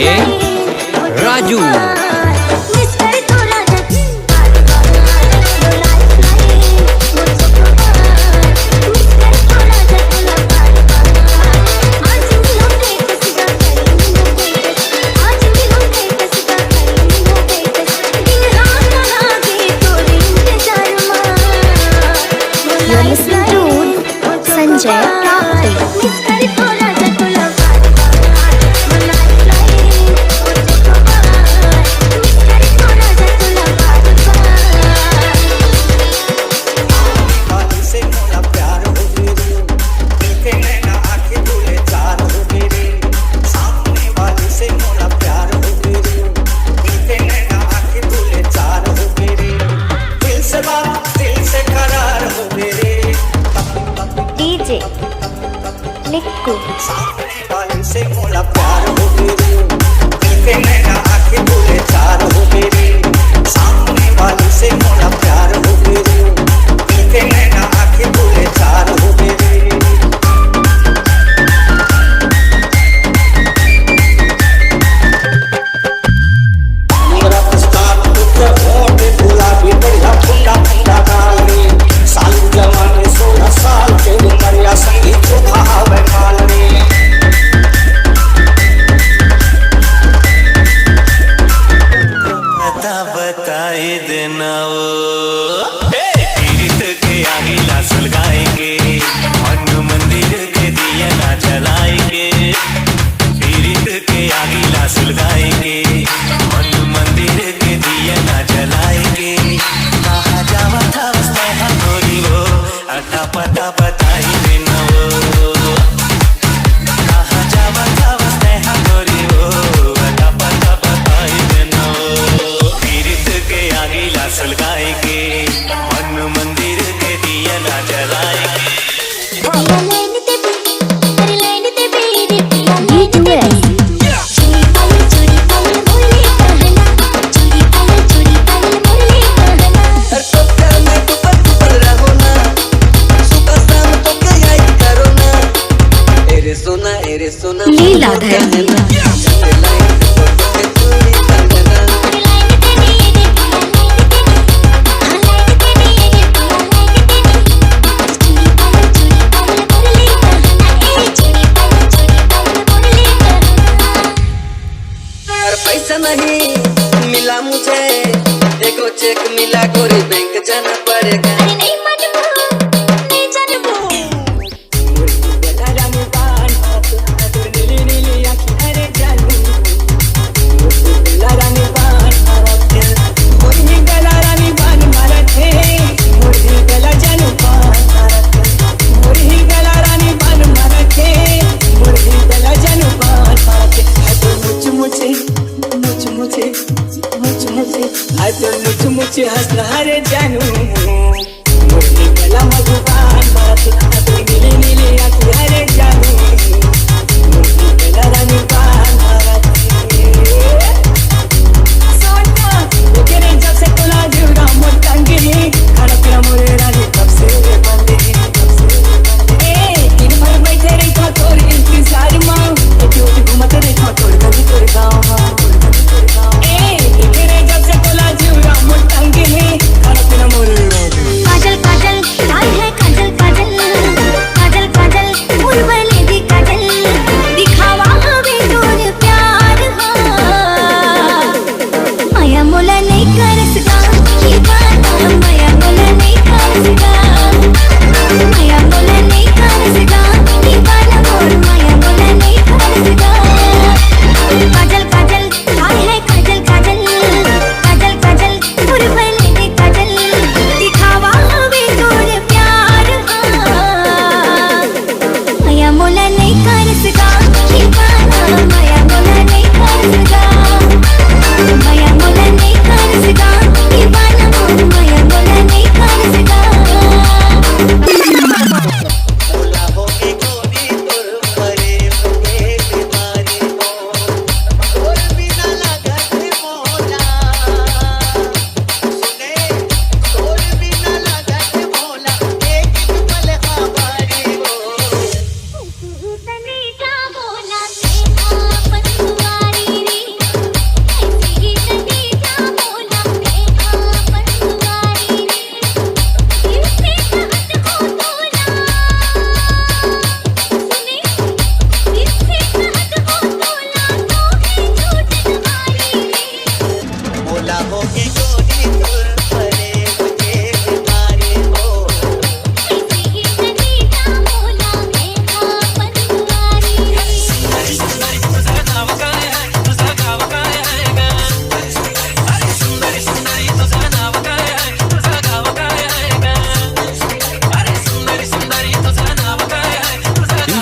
है राजू। संजय डीजे निक्कू। सामने वाले से मोला प्यार हो मेरे, दिल के नैना आँखें बोले चार हो मेरे। सामने वाले से मोला प्यार हो मेरे, दिल के नैना आँखें बोले चार हो मेरे। मेरा प्रस्ताव पुत्र होठ गुलाबी बढ़िया फुला फुला गाल रे। सालू जवानी 16 साल के उमरिया संगीत चोखा हवे माल रे। बता बताई देना वो तीर्थ के आगे लाश लगाएंगे, मन मंदिर के दिया ना जलाएंगे। तीर्थ के आगे लाश लगाएंगे, मन मंदिर के दिया ना जलाएंगे। कहा जावा था उसने हमारी वो अता पता बताई देना वो। कहा जावा था उसने हमारी वो अता पता बताई देना वो। तीर्थ के आगे लाश लगाएंगे, मन मंदिर के दिया ना जलाएंगे। लीलाधर पैसा नहीं मिला मुझे, देखो चेक मिला गोरी बैंक जाना पड़ेगा। मुझे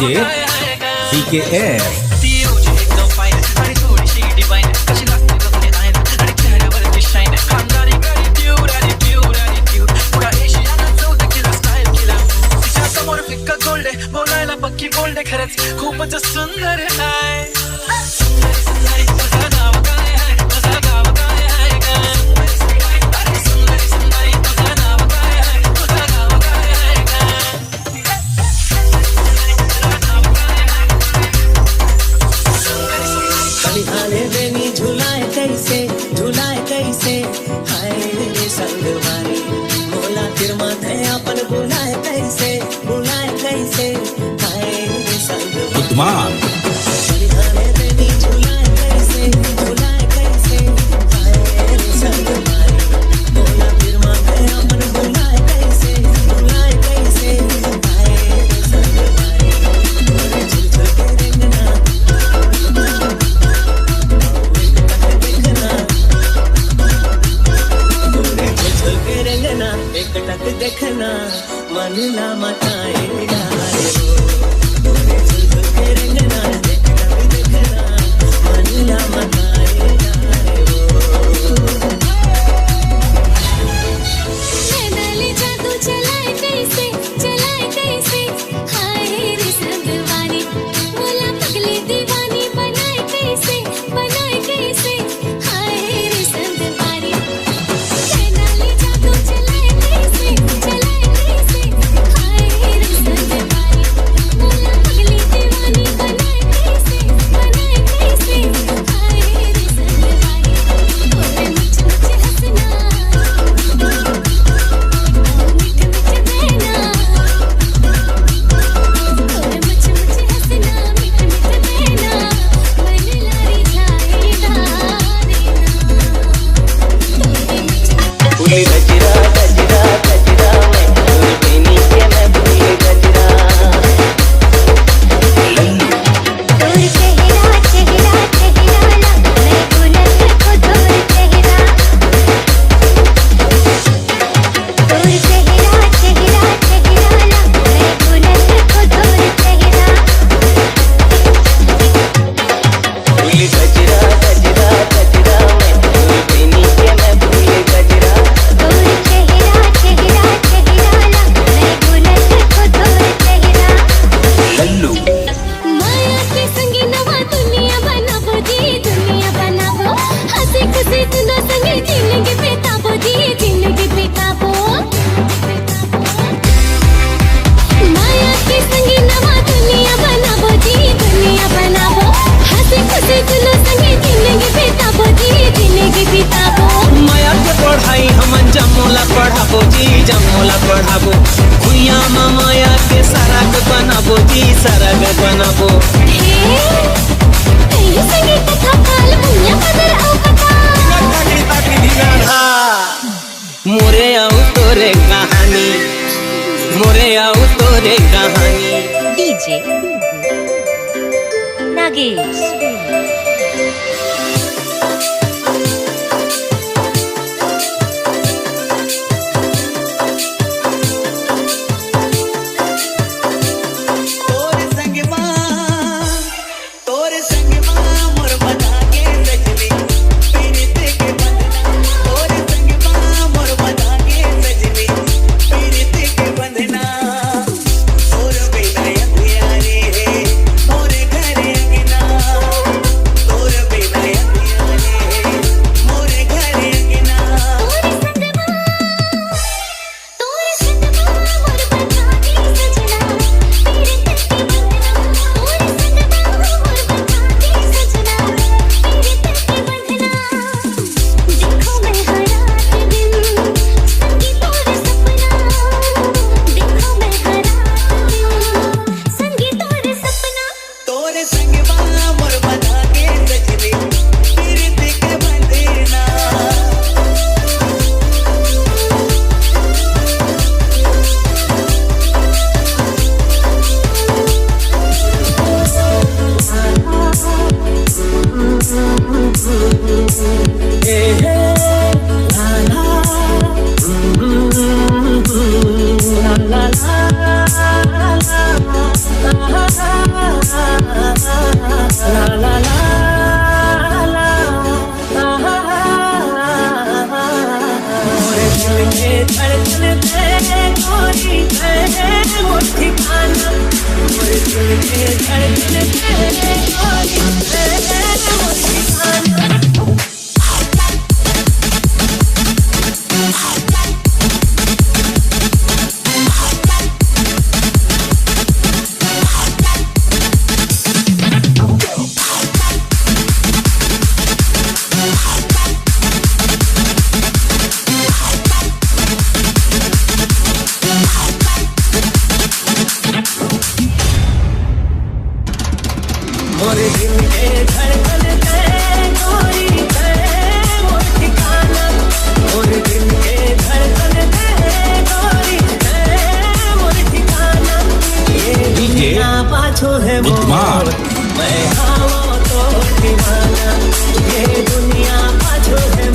DJ DKS. बोलायला पक्की बोलणे खरंच खूपच सुंदर आहे. झुलाए कैसे हाय रे संगवारी मोला फिर माथे अपन बुलाए कैसे हाय रे संगवारी Uthman. झुलाए कैसे हाय रे संगवारी मोला फिर माथे अपन बुलाए कैसे हाय रे संगवारी मोरे झुलझुल के रंगना एक टक देखना मन ला मताए डारे हो झुलझुल के रंगना एक टक देखना मन ला मताए डारे हो. नैनाली जादू चलाए कैसे हाय रे संगवारी मोला पगली दीवानी बनाए कैसे हाय रे संगवारी. नैनाली जादू चलाए कैसे हाय रे संगवारी मोला पगली दीवानी बनाए कैसे हाय रे संगवारी. ओरे मुझ हंसना मीठे देना ओरे मुझ हंसना मीठे देना मन लारी जाएगा फूली गजरा गजरा गजरा मैं फूल बेनी के मैं फूल गजरा दूर चेहरा ला मैं गुलक को दूर चेहरा दूर चेहरा ला मैं गुलक को दूर चेहरा फूली गजरा गजरा गजरा मैं फूल बेनी के मैं फूल गजरा दूर चेहरा ला मैं गुलक को दूर चेहरा Lallu. माया के संगी नवा दुनिया बनाबो हंसी खुशी दुनो संगे जिंदगी बिताबो माया के संगी नवा दुनिया बनाबो हंसी खुशी दुनो संगे जिंदगी बिताबो माया के पढ़ाई हमन जमोला पढ़ाबो भुइया माया के सरग बनाबो हे कहीं संगे कथा काल मुन्या बदर आओ कथा मोरे आऊ तोरे कहानी DJ Nagesh. तोरे संग मोर बना के सजनी पीरित के बंधना तोरे संग मोर बना के सजनी पीरित के बंधना और बिना अंधियारे मोरे घरे अंगना दिल के धड़कन है गोरी है वो ठिकाना। मोरे दिल के धड़कन है गोरी है वो ठिकाना। मोरे दिल के धड़कन है गोरी है वो ठिकाना। ये दुनिया पाछो है मोर मैं हाँ वो तो दीवाना। ये दुनिया पाछो है